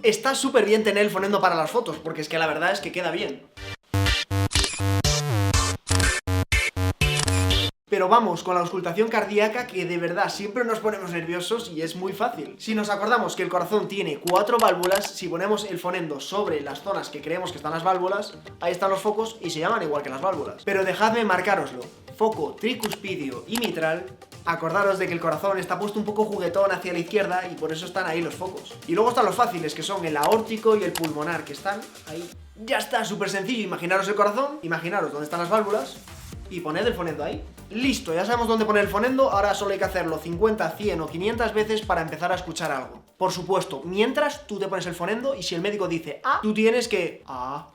está súper bien tener el fonendo para las fotos, porque es que la verdad es que queda bien. Pero vamos con la auscultación cardíaca, que de verdad siempre nos ponemos nerviosos y es muy fácil. Si nos acordamos que el corazón tiene 4 válvulas, si ponemos el fonendo sobre las zonas que creemos que están las válvulas, ahí están los focos y se llaman igual que las válvulas. Pero dejadme marcároslo: foco tricuspidio y mitral. Acordaros de que el corazón está puesto un poco juguetón hacia la izquierda y por eso están ahí los focos. Y luego están los fáciles, que son el aórtico y el pulmonar, que están ahí. Ya está, súper sencillo. Imaginaros el corazón, imaginaros dónde están las válvulas y poned el fonendo ahí. Listo, ya sabemos dónde poner el fonendo, ahora solo hay que hacerlo 50, 100 o 500 veces para empezar a escuchar algo. Por supuesto, mientras tú te pones el fonendo y si el médico dice A, tú tienes que A.